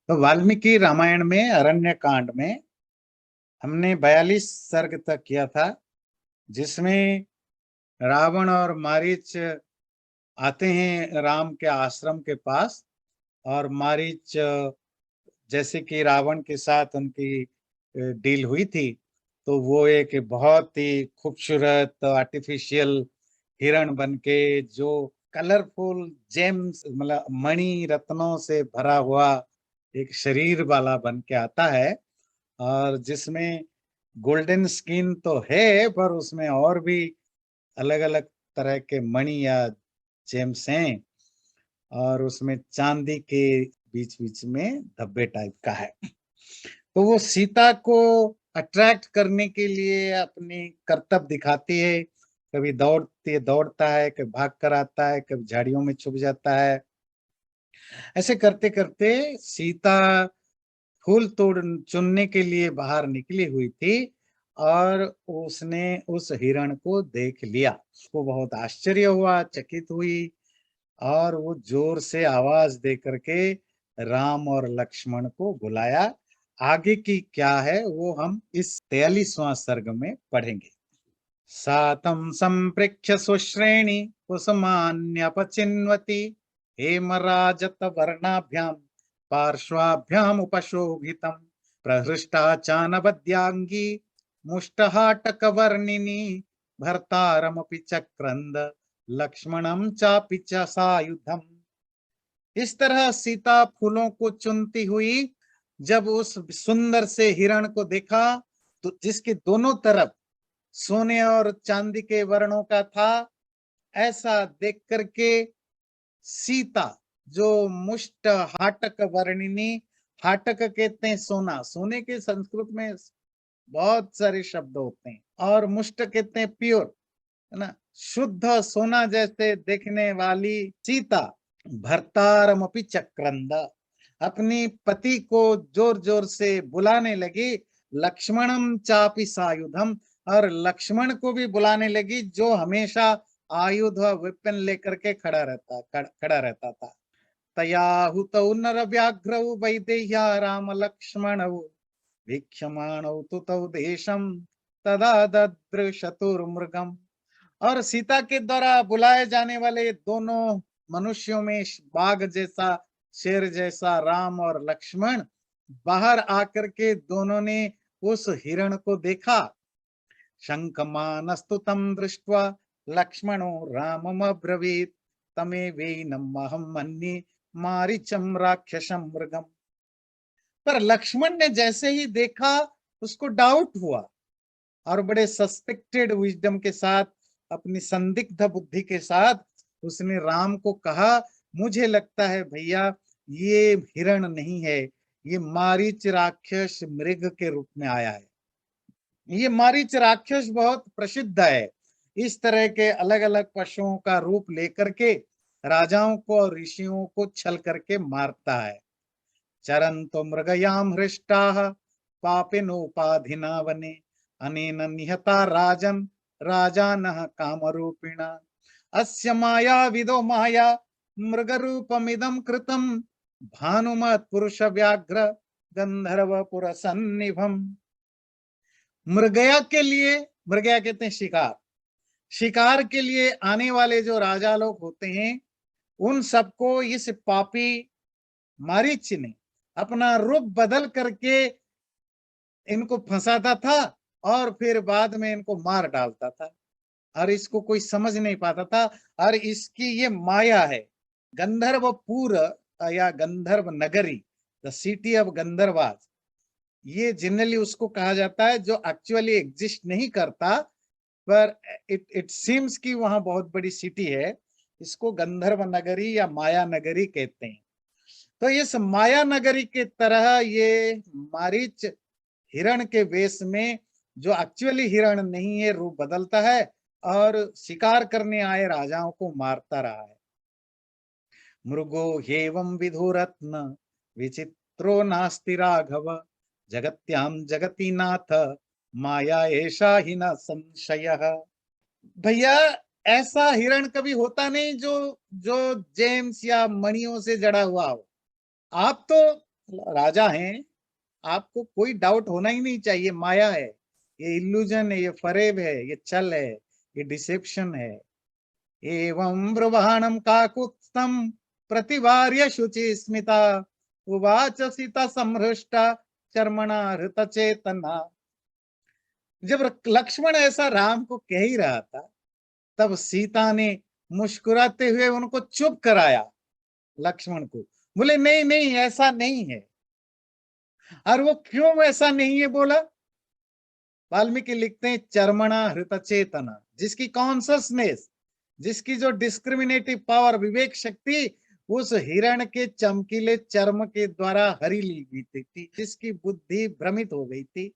तो वाल्मीकि रामायण में अरण्य कांड में हमने 42 सर्ग तक किया था, जिसमें रावण और मारीच आते हैं राम के आश्रम के पास। और मारीच, जैसे कि रावण के साथ उनकी डील हुई थी, तो वो एक बहुत ही खूबसूरत आर्टिफिशियल हिरण बनके, जो कलरफुल जेम्स मतलब मणि रत्नों से भरा हुआ एक शरीर वाला बन के आता है। और जिसमें गोल्डन स्किन तो है, पर उसमें और भी अलग अलग तरह के मणि या जेम्स हैं। और उसमें चांदी के बीच बीच में धब्बे टाइप का है। तो वो सीता को अट्रैक्ट करने के लिए अपनी करतब दिखाती है। कभी दौड़ता है, कभी भाग कर आता है, कभी झाड़ियों में छुप जाता है। ऐसे करते करते सीता फूल तोड़ चुनने के लिए बाहर निकली हुई थी, और उसने उस हिरण को देख लिया। उसको बहुत आश्चर्य हुआ, चकित हुई, और वो जोर से आवाज दे करके राम और लक्ष्मण को बुलाया। आगे की क्या है वो हम इस 43वां सर्ग में पढ़ेंगे। सातं संप्रेक्ष्य सुश्रेणी कुसुमान्यपचिन्वती हेमराजत वर्णाभ्यां पार्श्वाभ्याम उपशोभितम् प्रहृष्टा चानबद्यांगी मुष्टहाटक वर्णिनी भर्तारमपि चक्रंद लक्ष्मणं चापि च सायुधम्। इस तरह सीता फूलों को चुनती हुई जब उस सुंदर से हिरण को देखा, तो जिसके दोनों तरफ सोने और चांदी के वर्णों का था, ऐसा देख करके सीता, जो मुष्ट हाटक वर्णिनी, हाटक कहते हैं सोना, सोने के संस्कृत में बहुत सारे शब्द होते हैं, और मुष्ट कहते हैं प्योर, है ना, शुद्ध सोना जैसे देखने वाली सीता भर्तारमपि चक्रंद, अपनी पति को जोर जोर से बुलाने लगी। लक्ष्मणम चापि सायुधम, और लक्ष्मण को भी बुलाने लगी, जो हमेशा आयुध वेपन लेकर के खड़ा रहता था। तया हुतौ नरव्याघ्रौ वैदेह्या राम लक्ष्मणौ वीक्षमाणौ तु तौ देशम तदा ददृशतुर्मृगम्। और सीता के द्वारा बुलाए जाने वाले दोनों मनुष्यों में बाघ जैसा, शेर जैसा राम और लक्ष्मण बाहर आकर के दोनों ने उस हिरण को देखा। शंखमानस्तु तं दृष्ट्वा लक्ष्मणो राममब्रवीत् तमेवैनमहं मन्ये मारीचं राक्षसं मृगम्। पर लक्ष्मण ने जैसे ही देखा, उसको डाउट हुआ, और बड़े सस्पेक्टेड विजडम के साथ, अपनी संदिग्ध बुद्धि के साथ उसने राम को कहा, मुझे लगता है भैया ये हिरण नहीं है, ये मारीच राक्षस मृग के रूप में आया है। ये मारीच राक्षस बहुत प्रसिद्ध है, इस तरह के अलग अलग पशुओं का रूप लेकर के राजाओं को और ऋषियों को छल करके मारता है। चरन्तो मृगयाम हृष्टाः पापिनोपाधिना वने अनेन निहता राजन् राजानः कामरूपिणा अस्य मायाविदो माया मृगरूपमिदं कृतं भानुमत् पुरुष व्याघ्र गंधर्वपुर सन्निभम्। मृगया के लिए, मृगया कहते हैं शिकार, शिकार के लिए आने वाले जो राजा लोग होते हैं, उन सबको इस पापी मारीच ने अपना रूप बदल करके इनको फंसाता था, और फिर बाद में इनको मार डालता था, और इसको कोई समझ नहीं पाता था। और इसकी ये माया है। गंधर्वपुर या गंधर्व नगरी, द सिटी ऑफ गंधर्वाज, ये जनरली उसको कहा जाता है, जो एक्चुअली एग्जिस्ट नहीं करता, पर इट सीम्स कि वहां बहुत बड़ी सिटी है। इसको गंधर्व नगरी या माया नगरी कहते हैं। तो इस माया नगरी के तरह ये मारीच हिरण के वेश में, जो एक्चुअली हिरण नहीं है, रूप बदलता है और शिकार करने आए राजाओं को मारता रहा है। मृगो ह्येवं विधुरत्न विचित्रो नास्ति राघव जगत्याम जगति नाथ माया ऐसा ही न संशयः। भैया ऐसा हिरण कभी होता नहीं जो जो जेम्स या मणियों से जड़ा हुआ हो। आप तो राजा हैं, आपको कोई डाउट होना ही नहीं चाहिए, माया है, ये इल्यूजन है, ये फरेब है, ये छल है, ये डिसेप्शन है। एवं ब्रुवाणं काकुत्स्थं प्रतिवार्य शुचि स्मिता उवाच सीता संहृष्टा कर्मणा हृतचेतना। जब लक्ष्मण ऐसा राम को कह ही रहा था, तब सीता ने मुस्कुराते हुए उनको चुप कराया, लक्ष्मण को। बोले नहीं नहीं, ऐसा नहीं है। और वो क्यों ऐसा नहीं है बोला? वाल्मीकि लिखते हैं चर्मणा हृत चेतना, जिसकी कॉन्सियसनेस, जिसकी जो डिस्क्रिमिनेटिव पावर, विवेक शक्ति उस हिरण के चमकीले चर्म के द्वारा हरी ली गई थी, जिसकी बुद्धि भ्रमित हो गई थी,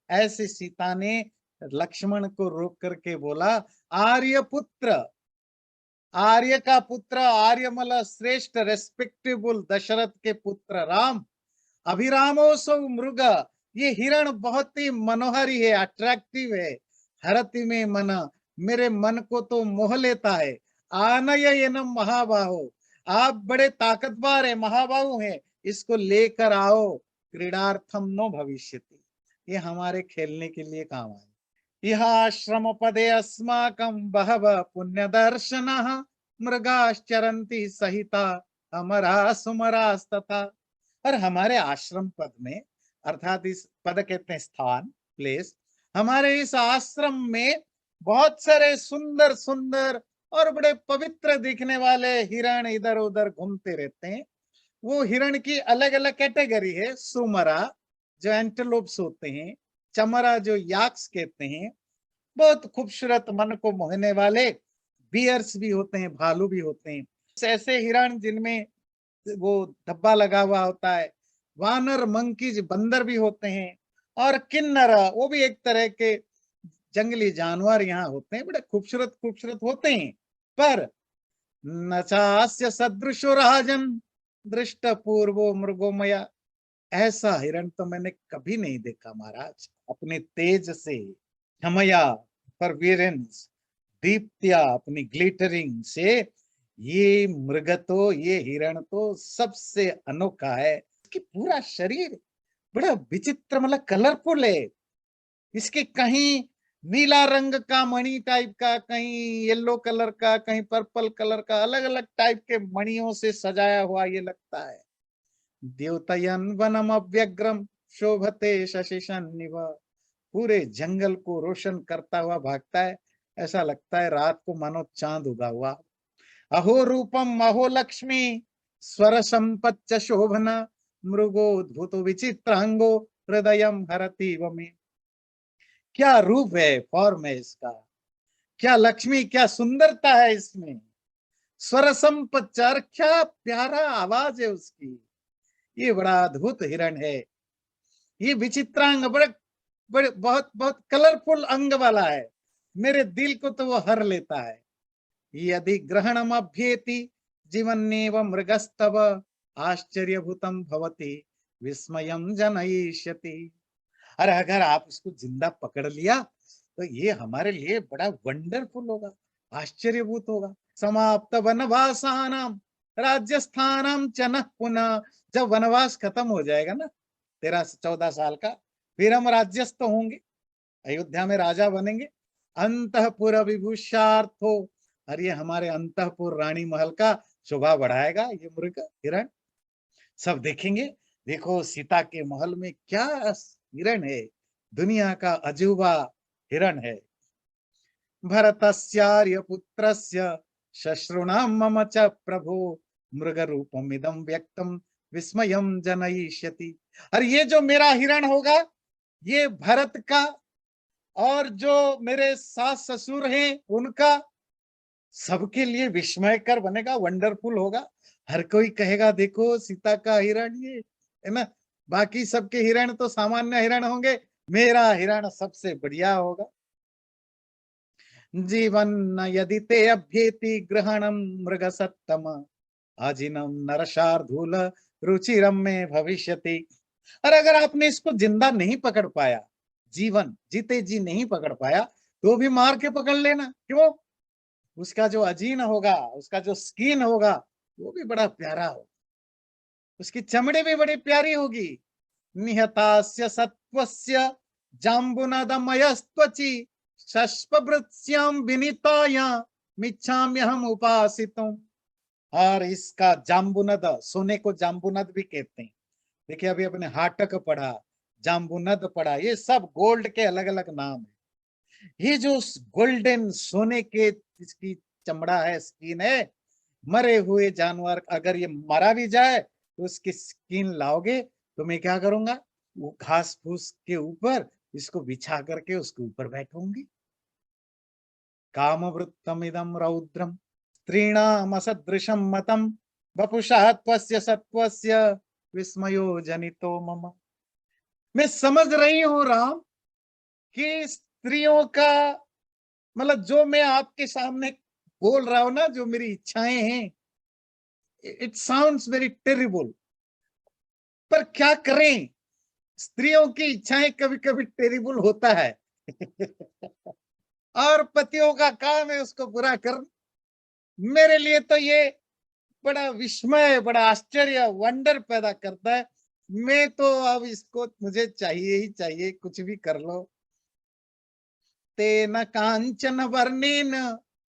ऐसे सीता ने लक्ष्मण को रोक करके बोला, आर्य पुत्र, आर्य का पुत्र, आर्यमल श्रेष्ठ रेस्पेक्टेबल दशरथ के पुत्र राम, अभिरामो सौ मृग, ये हिरण बहुत ही मनोहरी है, अट्रैक्टिव है, हरति में मन, मेरे मन को तो मोह लेता है। आनयनम महाबाहो, आप बड़े ताकतवर है, महाबाहु हैं, इसको लेकर आओ, क्रीडार्थम नो भविष्यति, ये हमारे खेलने के लिए काम आए। यह आश्रम पदे अस्माकं बहव पुण्य दर्शनः मृगाश्चरन्ति सहिता अमरा सुमरास्तथा। और हमारे आश्रम पद में, अर्थात इस पद कहते हैं स्थान, प्लेस, हमारे इस आश्रम में बहुत सारे सुंदर सुंदर और बड़े पवित्र दिखने वाले हिरण इधर उधर घूमते रहते हैं। वो हिरण की अलग अलग कैटेगरी है, सुमरा जो एंटेलोप्स होते हैं, चमरा जो याक्स कहते हैं, बहुत खूबसूरत मन को मोहने वाले बियर्स भी होते हैं, भालू भी होते हैं, ऐसे हिरण जिनमें वो धब्बा लगा हुआ होता है, वानर मंकीज बंदर भी होते हैं, और किन्नर वो भी एक तरह के जंगली जानवर यहाँ होते हैं, बड़े खूबसूरत खूबसूरत होते हैं। पर न चास्य सदृशो राजन दृष्ट पूर्वो मृगोमया, ऐसा हिरण तो मैंने कभी नहीं देखा महाराज। अपने तेज से, क्षमया, परवीरेंस, दीप्तिया, अपनी ग्लिटरिंग से, ये मृग तो, ये हिरण तो सबसे अनोखा है। इसकी पूरा शरीर बड़ा विचित्र, मतलब कलरफुल है। इसके कहीं नीला रंग का मणि टाइप का, कहीं येलो कलर का, कहीं पर्पल कलर का, अलग अलग टाइप के मणियों से सजाया हुआ ये लगता है। द्योतयन वनम अव्यग्रम शोभते शशिशन्निव, पूरे जंगल को रोशन करता हुआ भागता है, ऐसा लगता है रात को मानो चांद उगा हुआ। अहो रूपम अहो लक्ष्मी स्वर संपच्च शोभना मृगोद्भुत विचित्रांगो हृदयम हरति वमे। क्या रूप है, फॉर्म है इसका, क्या लक्ष्मी, क्या सुंदरता है इसमें, स्वर संपच्चर, क्या प्यारा आवाज है उसकी, ये बड़ा अद्भुत हिरण है। ये विचित्रांग, बड़े बड़े बहुत बहुत कलरफुल अंग वाला है, मेरे दिल को तो वो हर लेता है। यदि ग्रहणम अभ्येति जीवन्नेव मृगस्तव आश्चर्यभूतम भवति विस्मयम जनयिष्यति। अरे अगर आप उसको जिंदा पकड़ लिया तो ये हमारे लिए बड़ा वंडरफुल होगा, आश्चर्यभूत होगा। समाप्त वनवासानाम राज्यस्थानम चन पुनः, जब वनवास खत्म हो जाएगा ना 13 से 14 साल का, फिर हम राज्यस्थ होंगे, अयोध्या में राजा बनेंगे। अंतःपुर विभूषार्थो, और ये हमारे अंतःपुर रानी महल का शोभा बढ़ाएगा ये मृग हिरण। सब देखेंगे, देखो सीता के महल में क्या हिरण है, दुनिया का अजूबा हिरण है। भरतस्यार्य पुत्रस्य शश्रुणाम मम च प्रभु मृग रूपमिदं व्यक्तम विस्मयम जनयिष्यति। और ये जो मेरा हिरण होगा, ये भरत का, और जो मेरे सास ससुर हैं उनका, सबके लिए विस्मयकर बनेगा, वंडरफुल होगा। हर कोई कहेगा देखो सीता का हिरण ये है ना, बाकी सबके हिरण तो सामान्य हिरण होंगे, मेरा हिरण सबसे बढ़िया होगा। जीवन यदि ते अभ्येति ग्रहणम मृग सत्तम आजिनम नरशार्धूल रुचिरम में भविष्यति। और अगर आपने इसको जिंदा नहीं पकड़ पाया, जीवन जीते जी नहीं पकड़ पाया, तो भी मार के पकड़ लेना। क्यों? उसका जो अजीन होगा, उसका जो स्किन होगा, वो भी बड़ा प्यारा होगा, उसकी चमड़ी भी बड़ी प्यारी होगी। निहतास्य सत्वस्य जाम्बुनदमयस्त्वचि शष्पभृत्स्याम विनीताया मिच्छाम्यहम उपासितुम। और इसका जाम्बुनद, सोने को जाम्बुनद भी कहते हैं। देखिए अभी अपने हाटक पढ़ा, जाम्बुनद पढ़ा, ये सब गोल्ड के अलग अलग नाम है। ये जो गोल्डन सोने के इसकी चमड़ा है, स्किन है, मरे हुए जानवर अगर ये मरा भी जाए तो उसकी स्किन लाओगे तो मैं क्या करूंगा, वो घास फूस के ऊपर इसको बिछा करके उसके ऊपर बैठूंगी। कामवृत्तम इदम रौद्रम स्त्रीणाम असदृशम मतम वपुषा त्वस्य सत्वस्य विस्मयो जनितो मम। मैं समझ रही हूं राम कि स्त्रियों का मतलब जो मैं आपके सामने बोल रहा हूं ना, जो मेरी इच्छाएं हैं, इट साउंड्स वेरी टेरिबल, पर क्या करें, स्त्रियों की इच्छाएं कभी कभी टेरिबल होता है। और पतियों का काम है उसको पूरा कर। मेरे लिए तो ये बड़ा विस्मय, बड़ा आश्चर्य, वंडर पैदा करता है। मैं तो अब इसको मुझे चाहिए ही चाहिए, कुछ भी कर लो। तेन कांचन वर्णेन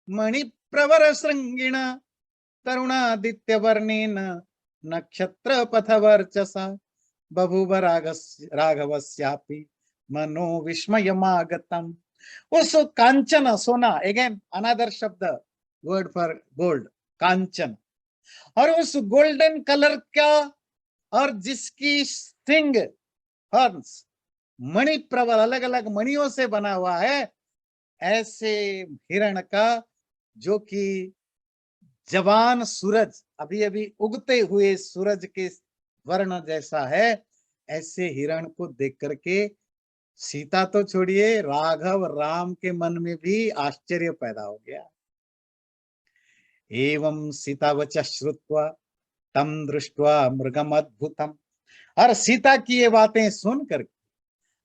मणिप्रवर श्रृंगिण तरुणादित्य वर्णेन नक्षत्र पथवर्चसा बभूव राघवस्यापि मनो विस्मयमागतम। उस कांचन, सोना, अगेन अनदर शब्द, वर्ड फॉर गोल्ड, कांचन। और उस गोल्डन कलर का, और जिसकी सिंग, हॉर्न्स, मणि प्रबल, अलग अलग मणियों से बना हुआ है, ऐसे हिरण का, जो कि जवान सूरज, अभी अभी उगते हुए सूरज के वर्ण जैसा है, ऐसे हिरण को देख करके सीता तो छोड़िए, राघव राम के मन में भी आश्चर्य पैदा हो गया। एवं सीता वच श्रुत्वा तम दृष्ट्वा मृगम अद्भुतम। और सीता की ये बातें सुनकर,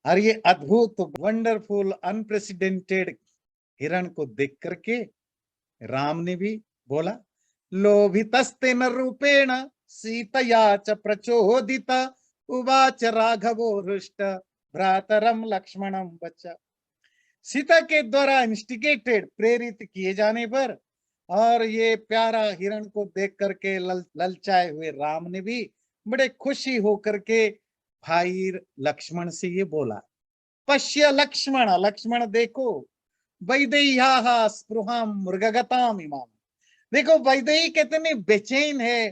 और ये अद्भुत, वंडरफुल, अनप्रेसिडेंटेड हिरण को देख करके राम ने भी बोला, लोभितस्तेन रूपेण सीतया च प्रचोदित उवाच राघवो हृष्ट भ्रातरम लक्ष्मणम बचा। सीता के द्वारा इंस्टिगेटेड, प्रेरित किए जाने पर, और ये प्यारा हिरण को देख करके ललचाए हुए राम ने भी बड़े खुशी होकर के भाई लक्ष्मण से ये बोला, पश्य लक्ष्मण, लक्ष्मण देखो, वैदेह्याः स्पृहां मृगगताम इमाम। देखो वैदेही कितनी बेचैन है,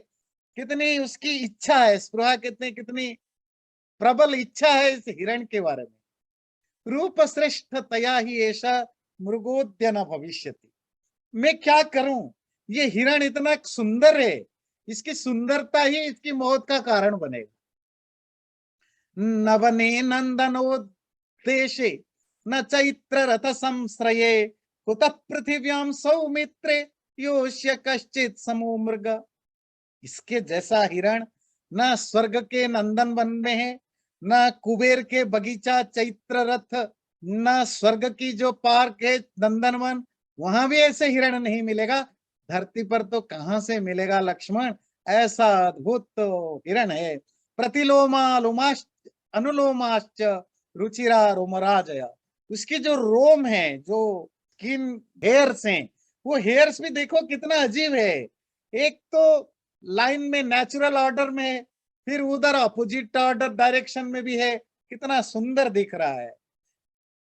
कितनी उसकी इच्छा है, स्पृहा कितनी कितनी प्रबल इच्छा है इस हिरण के बारे में। रूप श्रेष्ठ तया ही ऐसा मृगोद्य न भविष्यति। मैं क्या करूं, ये हिरण इतना सुंदर है, इसकी सुंदरता ही इसकी मौत का कारण बनेगा। नवने नंदनोद्देशे न चैत्र रथ संश्रये कुतः पृथिव्याम सौमित्रे योष्य कश्चित समो मृग। इसके जैसा हिरण न स्वर्ग के नंदन वन में है, न कुबेर के बगीचा चैत्र रथ, न स्वर्ग की जो पार्क है नंदनवन, वहां भी ऐसे हिरण नहीं मिलेगा। धरती पर तो कहां से मिलेगा लक्ष्मण, ऐसा अद्भुत हिरण है। प्रतिलोमा लोमाश्च अनुलोमाश्च रुचिरा रोमराजया। उसकी जो रोम है, जो स्किन हेयर्स हैं, वो हेयर्स भी देखो कितना अजीब है। एक तो लाइन में नेचुरल ऑर्डर में, फिर उधर अपोजिट ऑर्डर डायरेक्शन में भी है, कितना सुंदर दिख रहा है।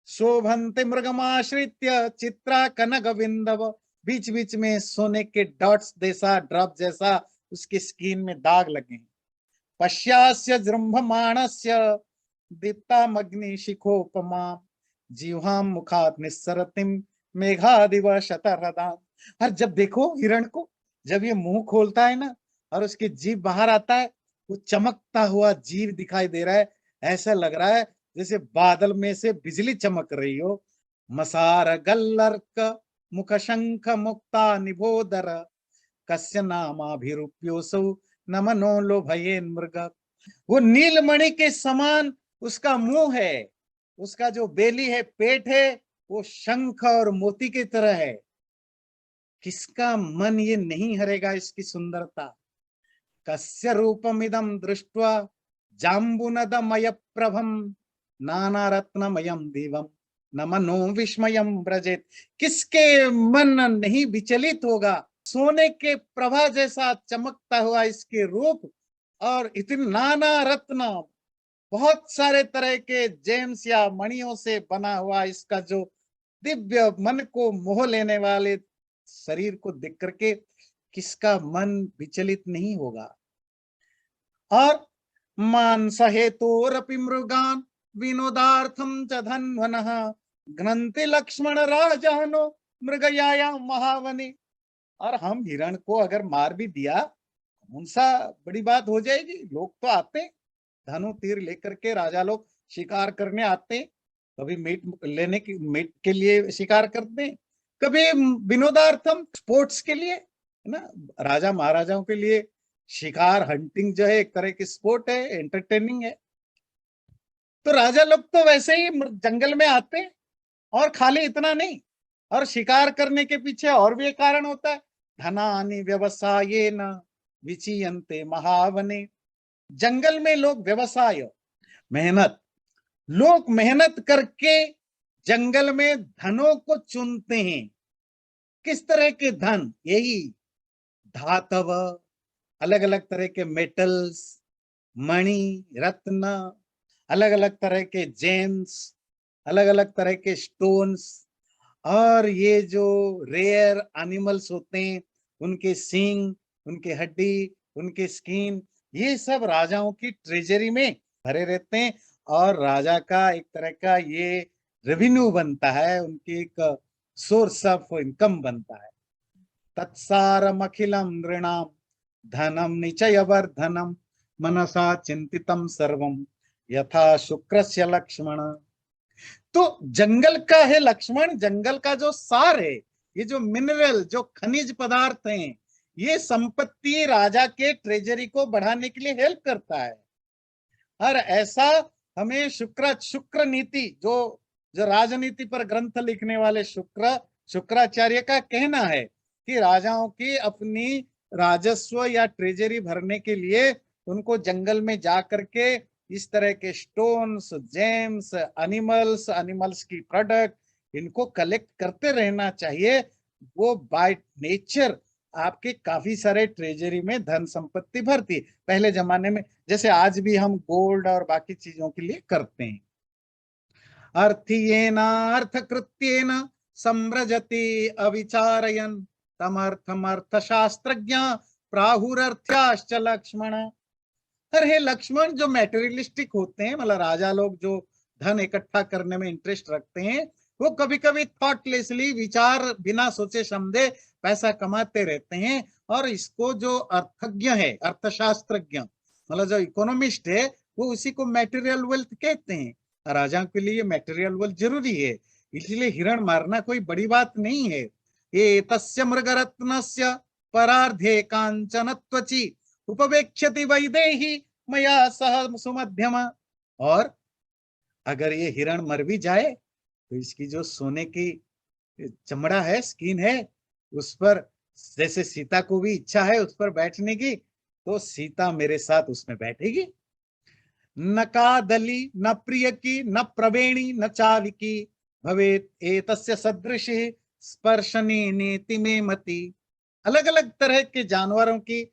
शोभन्ते मृगमाश्रित्य चित्रा कनक बिंदव। बीच बीच में सोने के डॉट्स जैसा, ड्रॉप जैसा उसकी स्किन में दाग लगे हैं। पश्यास्य जृंभमाणस्य दीप्तामग्नि शिखोपमा जिह्वाम मुखात् निस्सरतिम मेघादिव शतरदाम। और जब देखो हिरण को, जब ये मुंह खोलता है ना और उसकी जीभ बाहर आता है, वो चमकता हुआ जीव दिखाई दे रहा है। ऐसा लग रहा है जैसे बादल में से बिजली चमक रही हो। मसार गल्लर्क मुख शंख मुक्ता निभोदर कस्य नामाभिरूप्योऽसौ न मनो लोभयेन मृग। वो नीलमणि के समान उसका मुंह है, उसका जो बेली है, पेट है, वो शंख और मोती की तरह है। किसका मन ये नहीं हरेगा इसकी सुंदरता। कस्य रूपमिदं दृष्ट्वा जाम्बुनदमय प्रभम नानारत्नमयम दिवम न मनो विस्मयम व्रजेत। किसके मन नहीं विचलित होगा सोने के प्रभा जैसा चमकता हुआ इसके रूप, और इतने नाना रत्न, बहुत सारे तरह के जेम्स या मणियों से बना हुआ इसका जो दिव्य मन को मोह लेने वाले शरीर को देख करके किसका मन विचलित नहीं होगा। और मांस हेतोरपि मृगान विनोदार्थम च धन्वनः घ्नन्ति लक्ष्मण राजानो मृगयाया महावने। और हम हिरण को अगर मार भी दिया, कौन सा बड़ी बात हो जाएगी। लोग तो आते, धनु तीर लेकर के राजा लोग शिकार करने आते, कभी मीट लेने की मीट के लिए शिकार करते हैं, कभी विनोदार्थम स्पोर्ट्स के लिए, है ना। राजा महाराजाओं के लिए शिकार हंटिंग जो है एक तरह की स्पोर्ट है, एंटरटेनिंग है। तो राजा लोग तो वैसे ही जंगल में आते, और खाली इतना नहीं, और शिकार करने के पीछे और भी एक कारण होता है, धनानि व्यवसायेन विचीयन्ते महावने। जंगल में लोग व्यवसाय, मेहनत, लोग मेहनत करके जंगल में धनों को चुनते हैं। किस तरह के धन? यही धातव, अलग अलग तरह के मेटल्स, मणि रत्न, अलग अलग तरह के जेम्स, अलग अलग तरह के स्टोन्स, और ये जो रेयर एनिमल्स होते हैं उनके सींग, उनके हड्डी, उनके स्किन, ये सब राजाओं की ट्रेजरी में भरे रहते हैं, और राजा का एक तरह का ये रेवेन्यू बनता है, उनकी एक सोर्स ऑफ इनकम बनता है। तत्सारम अखिलम नृणाम धनम निचय वर्धनम मनसा चिंतितम सर्वम यथा शुक्रस्य लक्ष्मण। तो जंगल का है लक्ष्मण, जंगल का जो सार है, ये जो मिनरल, जो खनिज पदार्थ हैं, ये संपत्ति राजा के ट्रेजरी को बढ़ाने के लिए हेल्प करता है। और ऐसा हमें शुक्र नीति, जो जो राजनीति पर ग्रंथ लिखने वाले शुक्राचार्य का कहना है कि राजाओं की अपनी राजस्व या ट्रेजरी भरने के लिए उनको जंगल में जा करके इस तरह के स्टोन्स, जेम्स, एनिमल्स की प्रोडक्ट, इनको कलेक्ट करते रहना चाहिए। वो बाय नेचर आपके काफी सारे ट्रेजरी में धन संपत्ति भरती। पहले जमाने में जैसे आज भी हम गोल्ड और बाकी चीजों के लिए करते हैं। अर्थीयेन अर्थकृत्येन सम्रजति अविचारयन् तमर्थमर्थशास्त्रज्ञ प्राहुरर्थ्याश्च लक्ष्मण। अरे लक्ष्मण, जो मैटेरियलिस्टिक होते हैं, मतलब राजा लोग जो धन इकट्ठा करने में इंटरेस्ट रखते हैं, वो कभी कभी थॉटलेसली, विचार बिना सोचे समझे पैसा कमाते रहते हैं। और इसको जो अर्थज्ञ है, अर्थशास्त्रज्ञ, मतलब जो इकोनॉमिस्ट है, वो उसी को मैटेरियल वेल्थ कहते हैं। राजा के लिए मैटेरियल वेल्थ जरूरी है, इसलिए हिरण मारना कोई बड़ी बात नहीं है। ये तस्य मृगरत्नस्य परार्धे कांचन त्वचि उपवेक्ष्यति वैदेही मया सह सुमध्यम। और अगर ये हिरण मर भी जाए तो इसकी जो सोने की चमड़ा है, स्किन है, उस पर, जैसे सीता को भी इच्छा है उस पर बैठने की, तो सीता मेरे साथ उसमें बैठेगी। न कादली न प्रियकी न प्रवेणी न चाविकी भवेत एतस्य सदृशि स्पर्शनी नीति में मति। अलग अलग तरह के जानवरों की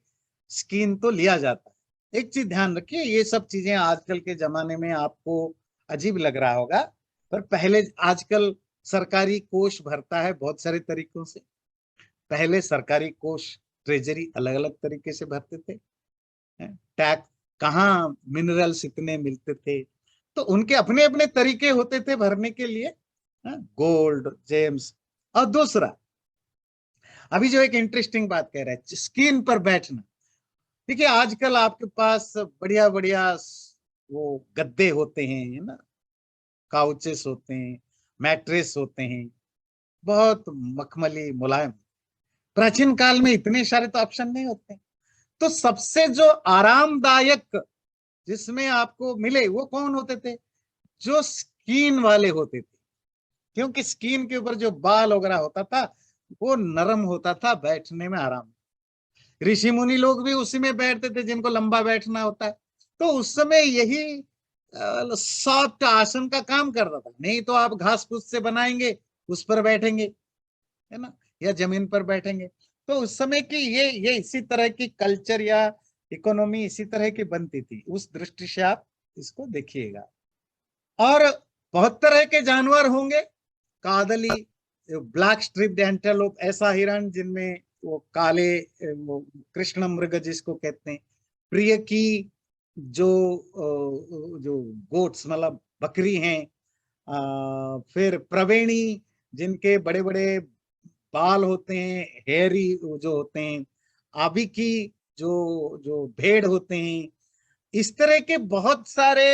स्किन तो लिया जाता है। एक चीज ध्यान रखिए, ये सब चीजें आजकल के जमाने में आपको अजीब लग रहा होगा, पर पहले, आजकल सरकारी कोष भरता है बहुत सारे तरीकों से। पहले सरकारी कोष, ट्रेजरी अलग अलग तरीके से भरते थे। टैक्स, कहाँ मिनरल्स इतने मिलते थे, तो उनके अपने अपने तरीके होते थे भरने के लिए, गोल्ड, जेम्स। और दूसरा, अभी जो एक इंटरेस्टिंग बात कह रहा है, स्किन पर बैठना। देखिए आजकल आपके पास बढ़िया बढ़िया वो गद्दे होते हैं, है ना, काउचेस होते हैं, मैट्रेस होते हैं, बहुत मखमली मुलायम। प्राचीन काल में इतने सारे तो ऑप्शन नहीं होते। तो सबसे जो आरामदायक जिसमें आपको मिले वो कौन होते थे? जो स्किन वाले होते थे, क्योंकि स्किन के ऊपर जो बाल वगैरह होता था वो नरम होता था, बैठने में आराम। ऋषि मुनि लोग भी उसी में बैठते थे जिनको लंबा बैठना होता है। तो उस समय यही सॉफ्ट आसन का काम कर रहा था। नहीं तो आप घास फूस से बनाएंगे, उस पर बैठेंगे, है ना, या जमीन पर बैठेंगे। तो उस समय की ये इसी तरह की कल्चर या इकोनॉमी इसी तरह की बनती थी। उस दृष्टि से आप इसको देखिएगा। और बहुत तरह के जानवर होंगे, कादली, ब्लैक स्ट्रिप्ड एंटेलोप, ऐसा हिरण जिनमें वो काले, वो कृष्ण मृग जिसको कहते हैं, प्रिय की जो जो गोट्स मतलब बकरी हैं, फिर प्रवेणी जिनके बड़े बड़े बाल होते हैं, हेयरी जो होते हैं, आबी की जो जो भेड़ होते हैं। इस तरह के बहुत सारे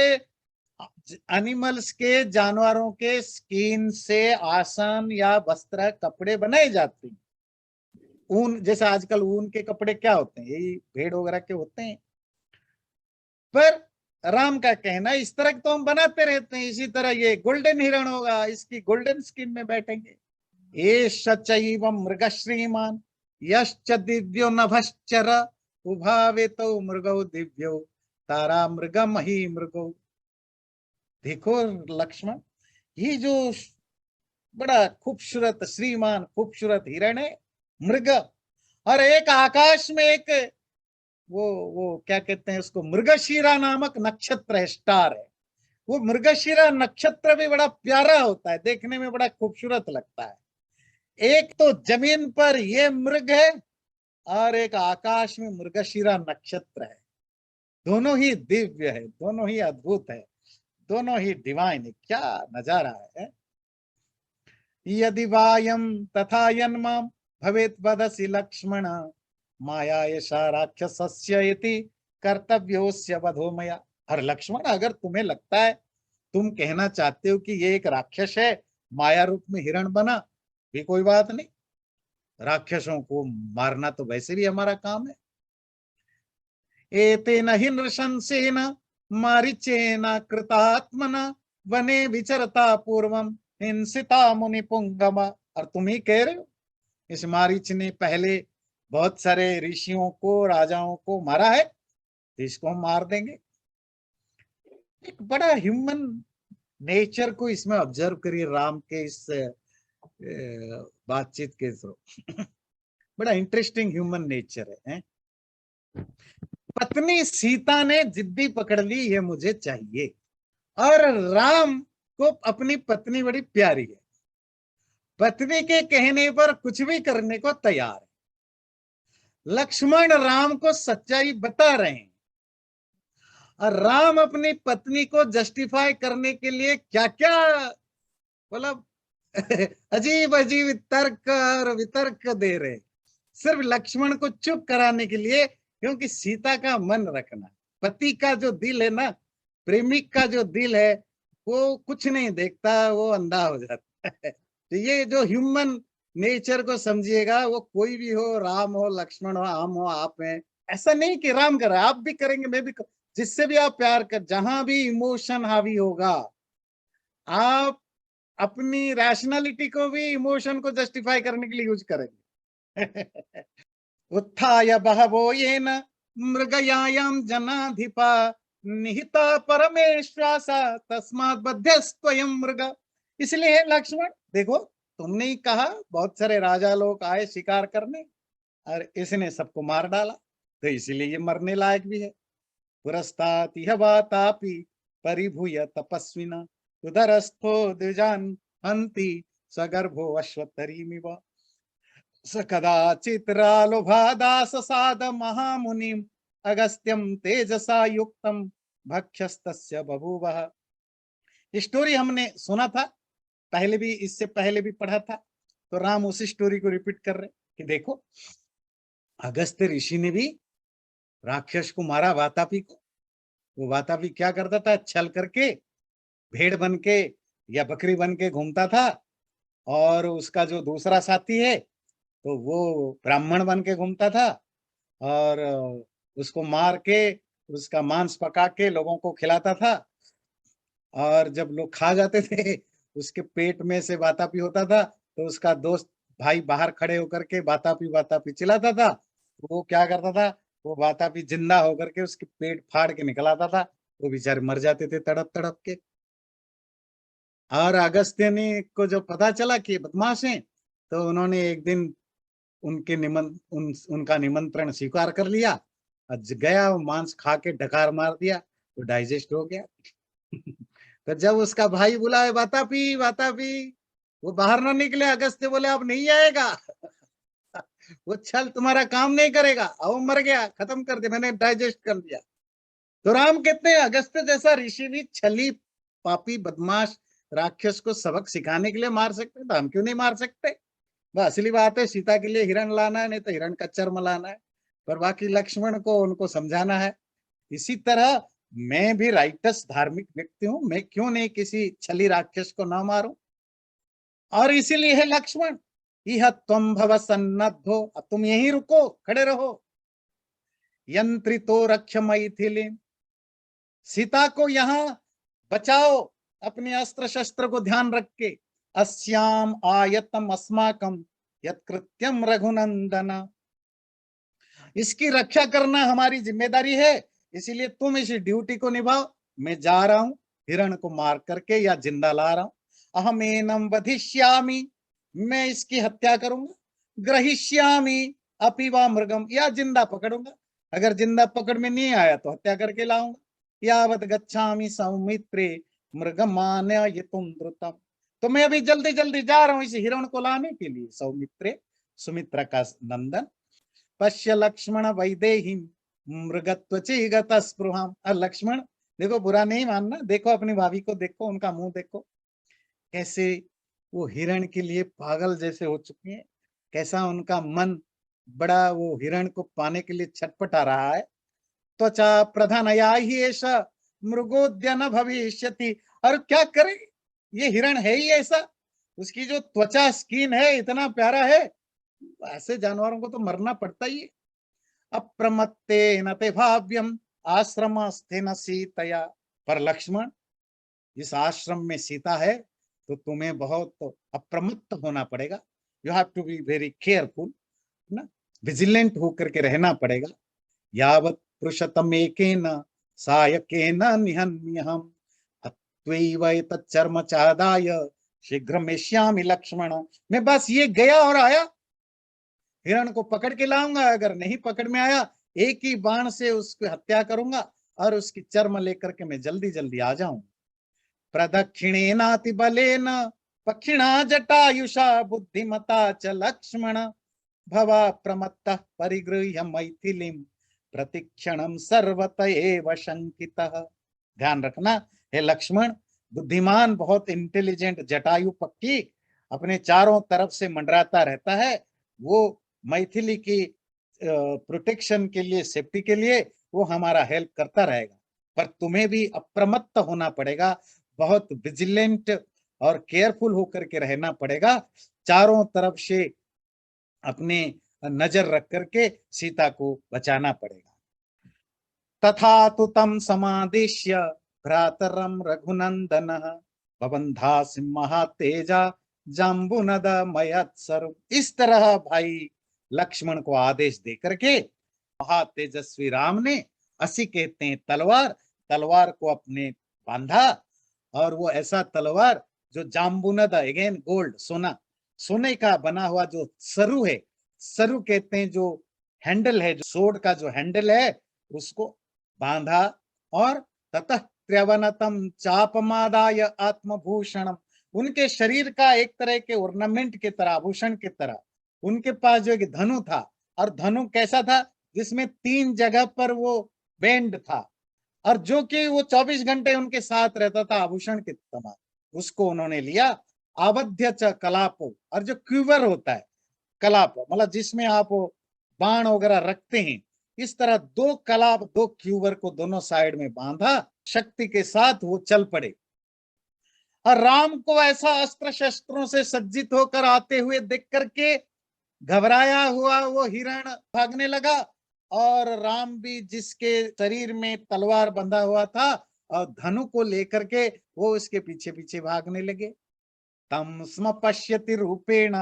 एनिमल्स के, जानवरों के स्किन से आसन या वस्त्र, कपड़े बनाए जाते हैं। ऊन, जैसे आजकल ऊन के कपड़े क्या होते हैं, यही भेड़ वगैरह के होते हैं। पर राम का कहना, इस तरह तो हम बनाते रहते हैं, इसी तरह ये गोल्डन हिरण होगा, इसकी गोल्डन स्किन में बैठेंगे। एष चैव मृग श्रीमान यश्च दिव्यो नभश्चर उभावेतो मृगौ दिव्यो तारा मृग मही मृगौ। देखो लक्ष्मण, ये जो बड़ा खूबसूरत श्रीमान खूबसूरत हिरण है, मृग, और एक आकाश में एक वो क्या कहते हैं उसको, मृगशीरा नामक नक्षत्र है, स्टार है। वो मृगशीरा नक्षत्र भी बड़ा प्यारा होता है, देखने में बड़ा खूबसूरत लगता है। एक तो जमीन पर ये मृग है और एक आकाश में मृगशीरा नक्षत्र है। दोनों ही दिव्य है, दोनों ही अद्भुत है, दोनों ही डिवाइन है। क्या नजारा है। यदि वायम तथा यन्माम भवेत वदसि लक्ष्मण माया एषा राक्षसस्य इति कर्तव्योस्य वधो मया। और लक्ष्मण, अगर तुम्हें लगता है, तुम कहना चाहते हो कि ये एक राक्षस है, माया रूप में हिरण बना, भी कोई बात नहीं, राक्षसों को मारना तो वैसे भी हमारा काम है। एतेन हि नृशंसेन मारीचेन कृतात्मना वने विचरता पूर्वम हिंसिता मुनि पुंगमा। और तुम ही कह रहे हो, इस मारीच ने पहले बहुत सारे ऋषियों को, राजाओं को मारा है, तो इसको हम मार देंगे। एक बड़ा ह्यूमन नेचर को इसमें ऑब्जर्व करिए, राम के इस बातचीत के थ्रू। बड़ा इंटरेस्टिंग ह्यूमन नेचर है। पत्नी सीता ने जिद्दी पकड़ ली, ये मुझे चाहिए। और राम को अपनी पत्नी बड़ी प्यारी है, पत्नी के कहने पर कुछ भी करने को तैयार है। लक्ष्मण राम को सच्चाई बता रहे हैं, और राम अपनी पत्नी को जस्टिफाई करने के लिए क्या क्या, मतलब अजीब अजीब तर्क और वितर्क दे रहे, सिर्फ लक्ष्मण को चुप कराने के लिए। क्योंकि सीता का मन रखना, पति का जो दिल है ना, प्रेमिक का जो दिल है, वो कुछ नहीं देखता, वो अंधा हो जाता है। तो ये जो ह्यूमन नेचर को समझिएगा, वो कोई भी हो, राम हो, लक्ष्मण हो, हम हो, आप हैं, ऐसा नहीं कि राम कर रहा है, आप भी करेंगे, मैं भी जिससे भी आप प्यार कर, जहां भी इमोशन हावी होगा, आप अपनी रैशनैलिटी को भी इमोशन को जस्टिफाई करने के लिए यूज करेंगे। उत्थाय बहवो येन मृगयायाम जनाधिपा निहिता परमेश्वासा तस्मात् बध्यस्त्वयं मृग। इसलिए लक्ष्मण देखो, तुमने ही कहा, बहुत सारे राजा लोग आए शिकार करने और इसने सबको मार डाला, तो इसलिए ये मरने लायक भी है। पुरस्तात् इह वातापि परिभूय तपस्विना उदरस्थो द्विजान् हन्ति सगर्भो अश्वत्थरीमिव स कदाचित् रालोभादाससाद महामुनिम् अगस्त्यं तेजसा युक्तं भक्षस्तस्य बभूवः। स्टोरी हमने सुना था पहले भी, इससे पहले भी पढ़ा था, तो राम उसी स्टोरी को रिपीट कर रहे कि देखो, अगस्त्य ऋषि ने भी राक्षस को मारा, वातापी को। वो वातापी क्या करता था, छल करके भेड़ बन के या बकरी बन के घूमता था, और उसका जो दूसरा साथी है तो वो ब्राह्मण बन के घूमता था, और उसको मार के उसका मांस पका के लोगों को खिलाता था। और जब लोग खा जाते थे, उसके पेट में से वातापी होता था, तो उसका दोस्त भाई बाहर खड़े होकर के वातापी वातापी चिल्लाता था, वो क्या करता था, वो वातापी जिंदा होकर के उसके पेट फाड़ के निकल आता था, वो बेचारे मर जाते थे तड़प तड़प के। और अगस्त्य ने को जब पता चला कि ये बदमाश हैं, तो उन्होंने एक दिन उनका निमंत्रण स्वीकार कर लिया। गया, वो मांस खा के डकार मार दिया, तो डाइजेस्ट हो गया। तो जब उसका भाई बुलाए, वातापी वातापी, वो बाहर ना निकले, अगस्त्य बोले अब नहीं आएगा। वो छल तुम्हारा काम नहीं करेगा, अब मर गया, खत्म कर दिया, मैंने डाइजेस्ट कर लिया। तो राम कहते हैं अगस्त्य जैसा ऋषि भी छली पापी बदमाश राक्षस को सबक सिखाने के लिए मार सकते, तो हम क्यों नहीं मार सकते। वह असली बात है, सीता के लिए हिरण लाना है, नहीं तो हिरण का चर्म लाना है, पर बाकी लक्ष्मण को उनको समझाना है। इसी तरह मैं भी राइटस धार्मिक व्यक्ति हूं, मैं क्यों नहीं किसी छली राक्षस को ना मारूं। और इसीलिए है लक्ष्मण, यह त्वं भव सन्नद्धो, अब तुम यहीं रुको, खड़े रहो। यंत्रितो रक्ष मैथिली, सीता को यहाँ बचाओ, अपने अस्त्र शस्त्र को ध्यान रख के। अस्याम आयतम अस्माकम यत्कृत्यम रघुनंदन, इसकी रक्षा करना हमारी जिम्मेदारी है, इसीलिए तुम इस ड्यूटी को निभाओ। मैं जा रहा हूं, हिरण को मार करके या जिंदा ला रहा हूं। अहमेनम वधिष्यामि, मैं इसकी हत्या करूंगा। ग्रहिष्यामि अपि वा मृगम, या जिंदा पकड़ूंगा, अगर जिंदा पकड़ में नहीं आया तो हत्या करके लाऊंगा। यावत गच्छामि सौमित्रे मृगमानयितुम द्रुतम, तो मैं अभी जल्दी जल्दी जा रहा हूं इस हिरण को लाने के लिए। सौमित्रे, सुमित्रा का नंदन। पश्य लक्ष्मण वैदेही मृगत्वचिगत स्पृहाम, लक्ष्मण देखो, बुरा नहीं मानना, देखो अपनी भाभी को, देखो उनका मुंह देखो, कैसे वो हिरण के लिए पागल जैसे हो चुकी हैं, कैसा उनका मन बड़ा वो हिरण को पाने के लिए छटपटा रहा है। त्वचा प्रधानया ही ऐसा मृगोद्यन भविष्यति, और क्या करे, ये हिरण है ही ऐसा, उसकी जो त्वचा स्किन है इतना प्यारा है, ऐसे जानवरों को तो मरना पड़ता ही है। अप्रमत्तेन ते भाव्यम आश्रमस्तेन सीतया, पर लक्ष्मण, इस आश्रम में सीता है तो तुम्हें बहुत अप्रमत्त होना पड़ेगा। You have to be very careful ना, विजिलेंट होकर के रहना पड़ेगा। यावत पुरुषतम एकेन सायकेन निहन्यहम् अत्वैव एतच्चर्म चादाय शीघ्रमेष्यामि लक्ष्मण, मैं बस ये गया और आया, हिरण को पकड़ के लाऊंगा, अगर नहीं पकड़ में आया एक ही बाण से उसकी हत्या करूंगा और उसकी चर्म लेकर के मैं जल्दी जल्दी आ जाऊं। प्रदक्षिणेनाति बलेन पक्षिणा जटायुषा बुद्धिमता च लक्ष्मण भवा प्रमत्तः परिगृह्य मैथिलीं प्रतिक्षणम सर्वत एव शंकितः। ध्यान रखना हे लक्ष्मण, बुद्धिमान बहुत इंटेलिजेंट जटायु पक्षी अपने चारों तरफ से मंडराता रहता है, वो मैथिली की प्रोटेक्शन के लिए, सेफ्टी के लिए वो हमारा हेल्प करता रहेगा। पर तुम्हें भी अप्रमत्त होना पड़ेगा, बहुत विजिलेंट और केयरफुल होकर के रहना पड़ेगा, चारों तरफ से अपने नजर रख करके सीता को बचाना पड़ेगा। तथा तु तम समादिश्य भ्रातरम रघुनंदनः बबंधा सिंह तेजा जाम्बुनद मयत्सर, इस तरह भाई लक्ष्मण को आदेश दे करके महातेजस्वी राम ने, असी कहते हैं तलवार, तलवार को अपने बांधा, और वो ऐसा तलवार जो जाम्बुनद, अगेन गोल्ड, सोना, सोने का बना हुआ जो सरु है, सरु कहते हैं जो हैंडल है, जो सोड का जो हैंडल है, उसको बांधा। और ततः त्र्यवनतम चापमादाय आत्मभूषणम, उनके शरीर का एक तरह के ऑर्नामेंट की तरह, आभूषण की तरह उनके पास जो एक धनु था, और धनु कैसा था, जिसमें 3 जगह पर वो बेंड था, और जो कि वो 24 घंटे उनके साथ रहता था आभूषण के समान, उसको उन्होंने लिया। आबद्ध च कलापो, और जो क्यूवर होता है, कलाप मतलब जिसमें आप बाण वगैरह रखते हैं, इस तरह 2 कलाप, 2 क्यूवर को दोनों साइड में बांधा, शक्ति के साथ वो चल पड़े। और राम को ऐसा अस्त्र शस्त्रों से सज्जित होकर आते हुए देख करके घबराया हुआ वो हिरण भागने लगा, और राम भी जिसके शरीर में तलवार बंधा हुआ था और धनु को लेकर के वो उसके पीछे पीछे भागने लगे। तम स्म पश्यति रूपेण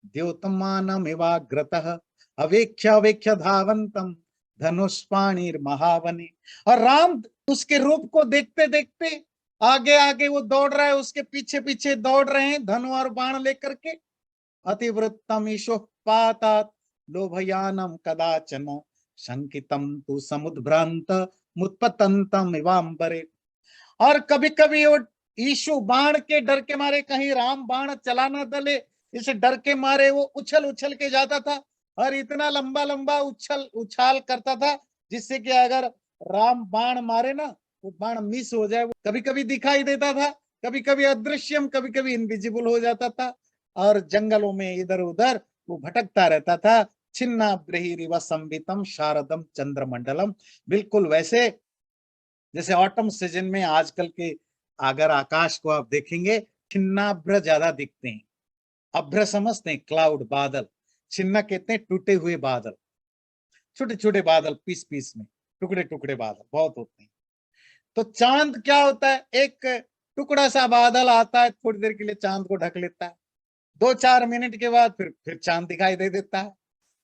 द्योतमानमिवाग्रतः अवेक्ष्य अवेक्ष्य धावंतम धनुष्पाणिर महावने। और राम उसके रूप को देखते देखते आगे आगे वो दौड़ रहा है, उसके पीछे पीछे दौड़ रहे हैं धनु और बाण लेकर के। अतिवृत्तम ईशो पातात लोभयानम कदाचन शंकितम तु समुद्भ्रांत मुत्पतंतम इवांबरे। और कभी कभी वो ईशु बाण के डर के मारे कहीं राम बाण चला न दले, इस डर के मारे वो उछल उछल के जाता था और इतना लंबा लंबा उछल उछाल करता था जिससे कि अगर राम बाण मारे ना वो बाण मिस हो जाए। वो कभी कभी दिखाई देता था, कभी कभी अदृश्यम, कभी कभी इनविजिबल हो जाता था और जंगलों में इधर उधर वो भटकता रहता था। छिन्ना ब्रहीरिव संवितम शारदम चंद्रमंडलम। बिल्कुल वैसे जैसे ऑटम सीजन में आजकल के अगर आकाश को आप देखेंगे छिन्नाभ्र ज्यादा दिखते हैं। अभ्र समझते हैं क्लाउड, बादल। छिन्ना कहते हैं टूटे हुए बादल, छोटे छोटे बादल, पीस पीस में टुकड़े टुकड़े बादल बहुत होते हैं। तो चांद क्या होता है, एक टुकड़ा सा बादल आता है, थोड़ी देर के लिए चांद को ढक लेता है, 2-4 मिनट के बाद फिर चांद दिखाई दे देता है,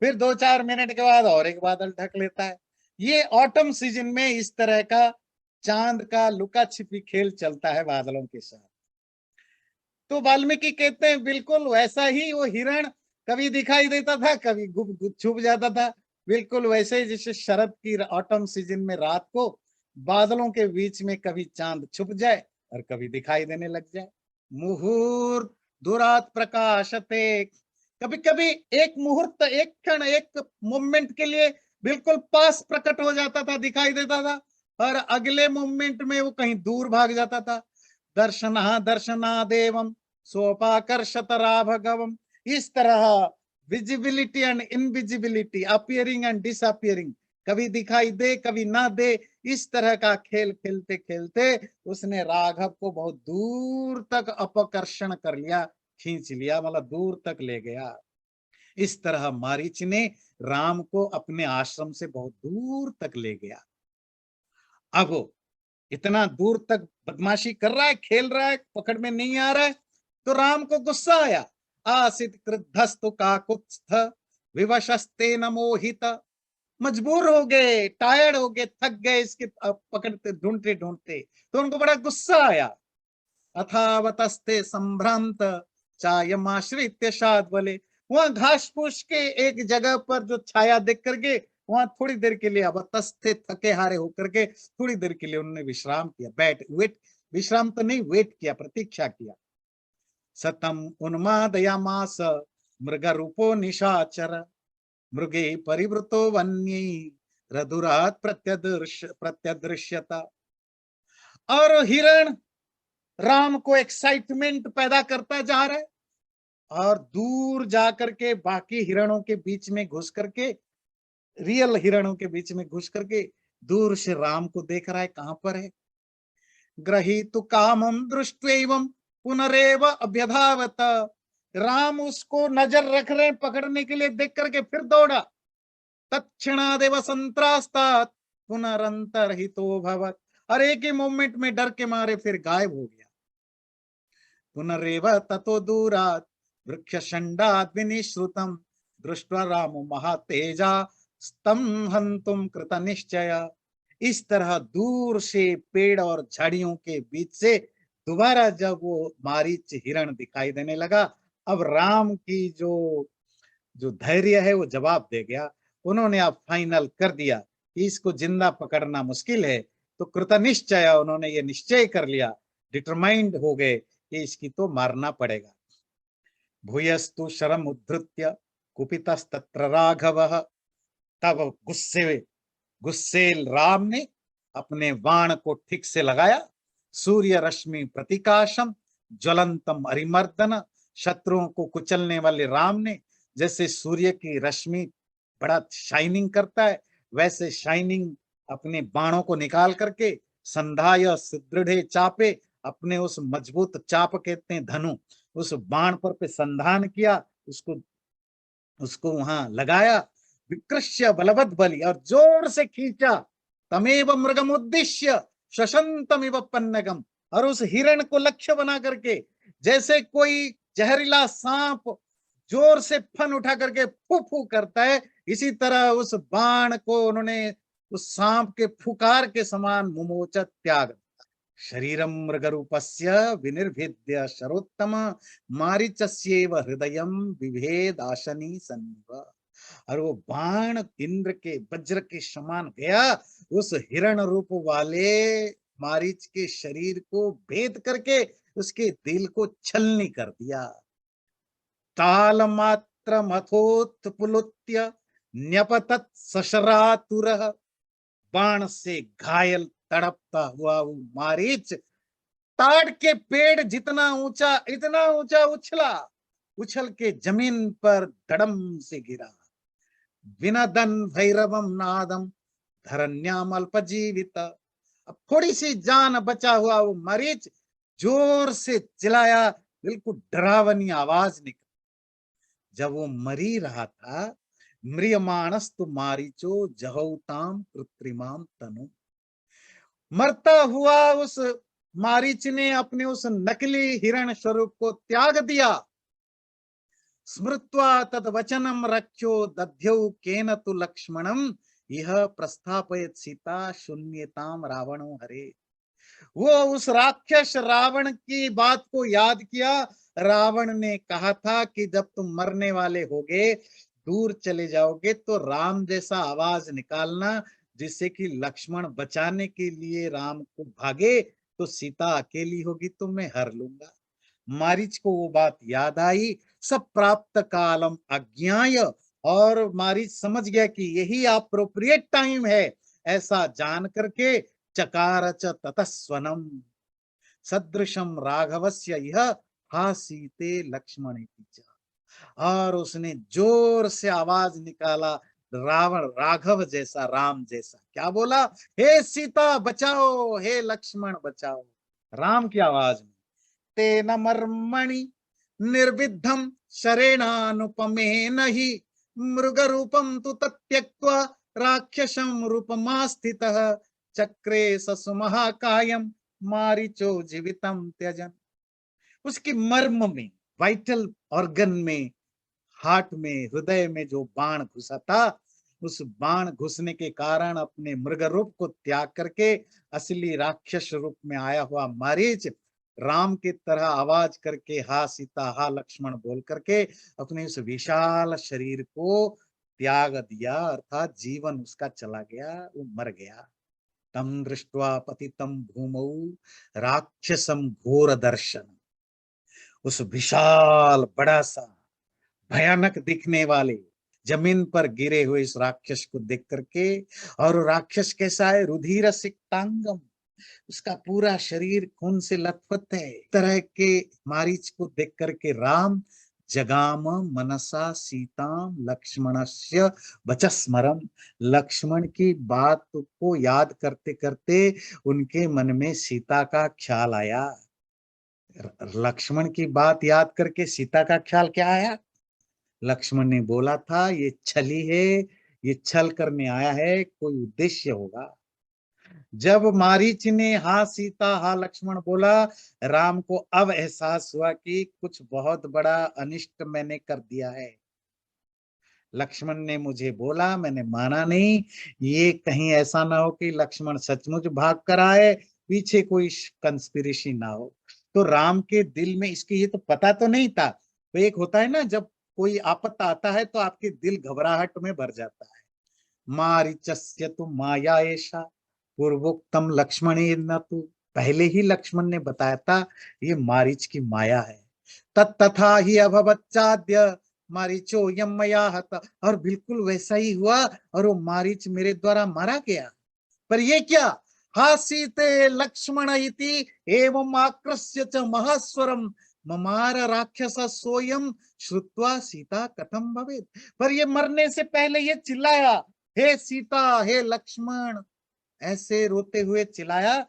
फिर 2-4 मिनट के बाद और एक बादल ढक लेता है। ये ऑटम सीजन में इस तरह का चांद का लुका छिपी खेल चलता है बादलों के साथ। तो वाल्मीकि कहते हैं बिल्कुल वैसा ही वो हिरण कभी दिखाई देता था, कभी छुप जाता था। बिल्कुल वैसे ही जैसे शरद की ऑटम सीजन में रात को बादलों के बीच में कभी चांद छुप जाए और कभी दिखाई देने लग जाए। मुहूर्त दुरात प्रकाशते। कभी कभी एक मुहूर्त, एक क्षण, एक मोमेंट के लिए बिल्कुल पास प्रकट हो जाता था, दिखाई देता था और अगले मोमेंट में वो कहीं दूर भाग जाता था। दर्शना दर्शनादेवम सोपाकर्षत राभगवम। इस तरह visibility and invisibility, appearing and disappearing, कभी दिखाई दे कभी ना दे, इस तरह का खेल खेलते खेलते उसने राघव को बहुत दूर तक अपकर्षण कर लिया, खींच लिया, मतलब दूर तक ले गया। इस तरह मारीच ने राम को अपने आश्रम से बहुत दूर तक ले गया। अब इतना दूर तक बदमाशी कर रहा है, खेल रहा है, पकड़ में नहीं आ रहा है, तो राम को गुस्सा आया। आसित क्रुद्धस्तु काकुत्स्थ विवशस्ते न मोहित। मजबूर हो गए, टायर्ड हो गए, थक गए इसके पकड़ते ढूंढते ढूंढते, तो उनको बड़ा गुस्सा आया। अथावतस्ते संभ्रांत चायमाश्रित्य शाद्वले। वहां घास फूस के एक जगह पर जो छाया देख करके वहां थोड़ी देर के लिए अवतस्थे, थके हारे होकर के थोड़ी देर के लिए उन्होंने विश्राम किया, वेट, विश्राम तो नहीं, वेट किया, प्रतीक्षा किया। सतम उन्मादयामास मृग रूपो निशाचर मृगे परिवृतो वन्य रधुरात प्रत्यदृश्यता। और हिरण राम को एक्साइटमेंट पैदा करता जा रहा है और दूर जाकर के बाकी हिरणों के बीच में घुस करके, रियल हिरणों के बीच में घुस करके दूर से राम को देख रहा है कहां पर है। ग्रहीतु कामम दृष्ट्वैवं पुनरेव अभ्यधावत। राम उसको नजर रख रहे हैं पकड़ने के लिए, देख करके फिर दौड़ा। तत्क्षणादेव संत्रास्तात् पुनरंतरहितो भवत्। और एक ही मोमेंट में डर के मारे फिर गायब हो गया। पुनरेव ततो दूरात् वृक्षशंडात् विनिश्रुतम् दृष्ट्वा रामो महातेजा स्तम हंतुम कृत निश्चय। इस तरह दूर से पेड़ और झाड़ियों के बीच से दोबारा जब वो मारीच हिरण दिखाई देने लगा, अब राम की जो जो धैर्य है वो जवाब दे गया। उन्होंने अब फाइनल कर दिया कि इसको जिंदा पकड़ना मुश्किल है, तो कृतनिश्चय, उन्होंने ये निश्चय कर लिया, डिटरमाइंड हो गए कि इसकी तो मारना पड़ेगा। भूयस्तु शरम उद्धृत्य कुपितस्तत्र राघवः। तब गुस्से गुस्से राम ने अपने बाण को ठीक से लगाया। सूर्य रश्मि प्रतिकाशम ज्वलंतम अरिमर्दन। शत्रुओं को कुचलने वाले राम ने जैसे सूर्य की रश्मि बड़ा शाइनिंग करता है, वैसे शाइनिंग अपने बाणों को निकाल करके संधाय सुदृढ़ चापे, अपने उस मजबूत चाप कहते हैं धनु, उस बाण पर पे संधान किया, उसको उसको वहां लगाया। विकृष्य बलवत बलि, और जोर से खींचा। तमेव मृगम उद्देश्य शशंतमिव पन्नगम। और उस हिरण को लक्ष्य बना करके जैसे कोई जहरीला सांप जोर से फन उठा करके फू फू करता है, इसी तरह उस बाण को उन्होंने उस सांप के फुकार के समान मुमोच त्याग। शरीरम मृगरूपस्य विनिर्भिद्य शरोत्तम मारीचस्येव हृदयम विभेद आशनी सन्निव। और वो बाण इंद्र के वज्र के समान गया, उस हिरण रूप वाले मारीच के शरीर को भेद करके उसके दिल को छलनी कर दिया। ताल मात्र मथोत्पुलुत्य न्यपतत सशरातुरः। बाण से घायल तड़पता हुआ वो मारीच ताड़ के पेड़ जितना ऊंचा इतना ऊंचा उछला, उछल के जमीन पर धड़म से गिरा। विनदन भैरवम नादम धरण्याम अल्पजीवित। अब थोड़ी सी जान बचा हुआ वो मरीच जोर से चिल्लाया, बिल्कुल डरावनी आवाज निकली। जब वो मरी रहा था, म्रियमाणस्तु मारीचो जहौताम कृत्रिमाम तनु। मरता हुआ उस मारीच ने अपने उस नकली हिरण स्वरूप को त्याग दिया। स्मृत्वा तद वचनम रक्षो दध्यौ केन तु लक्ष्मणम यह प्रस्थापयत सीता शून्यताम रावणो हरे। वो उस राक्षस रावण की बात को याद किया। रावण ने कहा था कि जब तुम मरने वाले होगे, दूर चले जाओगे, तो राम जैसा आवाज निकालना, जिससे कि लक्ष्मण बचाने के लिए राम को भागे, तो सीता अकेली होगी तो मैं हर लूंगा। मारीच को वो बात याद आई। सब प्राप्त कालम अज्ञाय, और मारीच समझ गया कि यही अप्रोप्रिएट टाइम है। ऐसा जान करके चकार च ततस्वनम सदृशम राघवस्य यह हासीते लक्ष्मण। और उसने जोर से आवाज निकाला, रावण राघव जैसा, राम जैसा। क्या बोला? हे सीता बचाओ, हे लक्ष्मण बचाओ। राम की आवाज में, तेन मर्मणि निर्विद्धम शरेणानुपमेन हि मृग रूपम तु तत्यक्त्वा राक्षसम रूपमास्थितः चक्रे ससुमहाकायम मारीचो जीवितम त्यजन। उसकी मर्म में, वाइटल ऑर्गन में, हार्ट में, हृदय में जो बाण घुसा था, उस बाण घुसने के कारण अपने मृग रूप को त्याग करके असली राक्षस रूप में आया हुआ मारीच राम की तरह आवाज करके हा सीता हा लक्ष्मण बोल करके अपने उस विशाल शरीर को त्याग दिया, अर्थात जीवन उसका चला गया, वो मर गया। तम दृष्ट्वा पतितम भूमौ राक्षसम घोर दर्शन। उस विशाल बड़ा सा भयानक दिखने वाले जमीन पर गिरे हुए इस राक्षस को देख करके, और राक्षस कैसा है? रुधिर सिक्तांगम, उसका पूरा शरीर खून से लथपथ है। तरह के मारीच को देख करके राम जगाम मनसा सीताम लक्ष्मणस्य वचस्मरम। लक्ष्मण की बात को याद करते करते उनके मन में सीता का ख्याल आया। लक्ष्मण की बात याद करके सीता का ख्याल क्या आया? लक्ष्मण ने बोला था, ये छली है, ये छल करने आया है, कोई उद्देश्य होगा। जब मारीच ने हा सीता हा लक्ष्मण बोला, राम को अब एहसास हुआ कि कुछ बहुत बड़ा अनिष्ट मैंने कर दिया है। लक्ष्मण ने मुझे बोला, मैंने माना नहीं, ये कहीं ऐसा ना हो कि लक्ष्मण सचमुच भाग कर आए, पीछे कोई कंस्पिरेसी ना हो। तो राम के दिल में, इसके ये तो पता तो नहीं था। तो एक होता है ना, जब कोई आपत्त आता है तो आपके दिल घबराहट में भर जाता है। मारीचस्य तु माया ऐसा पूर्वोक्तम लक्ष्मणे न तु। पहले ही लक्ष्मण ने बताया था ये मारीच की माया है। तथा ही अभवच्चाद्य मारीचो यम मया हत। और बिल्कुल वैसा ही हुआ, और वो मारीच मेरे द्वारा मारा गया। पर ये क्या? हासीते लक्ष्मण इति एवं आक्रस्य च महास्वरम ममार राक्षस सोयम श्रुत्वा सीता कथम भवेत। पर ये मरने से पहले ये चिल्लाया, हे सीता हे लक्ष्मण, ऐसे रोते हुए चिल्लाया।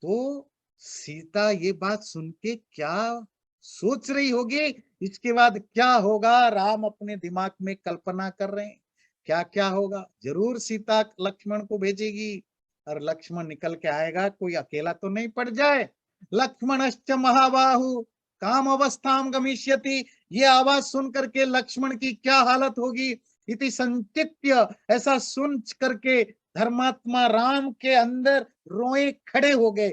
तो सीता ये बात सुन के क्या सोच रही होगी, इसके बाद क्या होगा? राम अपने दिमाग में कल्पना कर रहे हैं क्या क्या होगा। जरूर सीता लक्ष्मण को भेजेगी, और लक्ष्मण निकल के आएगा, कोई अकेला तो नहीं पड़ जाए। लक्ष्मणश्च महाबाहु काम अवस्थाम गमिष्यति, ये आवाज सुन करके लक्ष्मण की क्या हालत होगी। इति संचित्य, ऐसा सुन करके धर्मात्मा राम के अंदर रोए खड़े हो गए।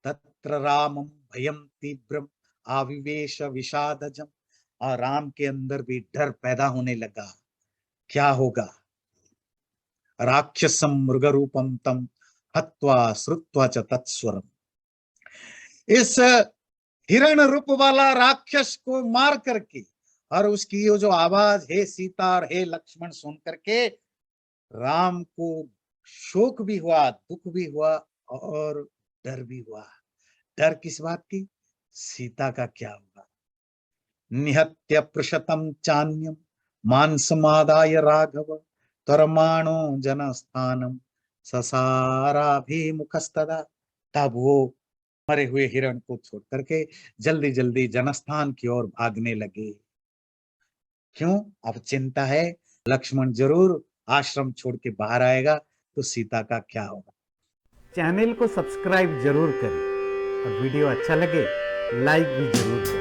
तत्र रामम भयम तीव्रम आविवेश विषादजम, और राम के अंदर भी डर पैदा होने लगा, क्या होगा। राक्षसम मृग रूपम तम हत्वा श्रुत्वा च तत्स्वरम, इस हिरण रूप वाला राक्षस को मार करके और उसकी ये जो आवाज, हे सीता और हे लक्ष्मण, सुन करके राम को शोक भी हुआ, दुख भी हुआ और डर भी हुआ। डर किस बात की, सीता का क्या होगा। निहत्य पृषतम चान्यम मांसमादाय राघव त्वरमाणो जनस्थानम ससाराभिमुखस्तदा, तब वो मरे हुए हिरण को छोड़ करके जल्दी जल्दी जनस्थान की ओर भागने लगे। क्यों, अब चिंता है लक्ष्मण जरूर आश्रम छोड़ के बाहर आएगा, तो सीता का क्या होगा। चैनल को सब्सक्राइब जरूर करें और वीडियो अच्छा लगे लाइक भी जरूर करें।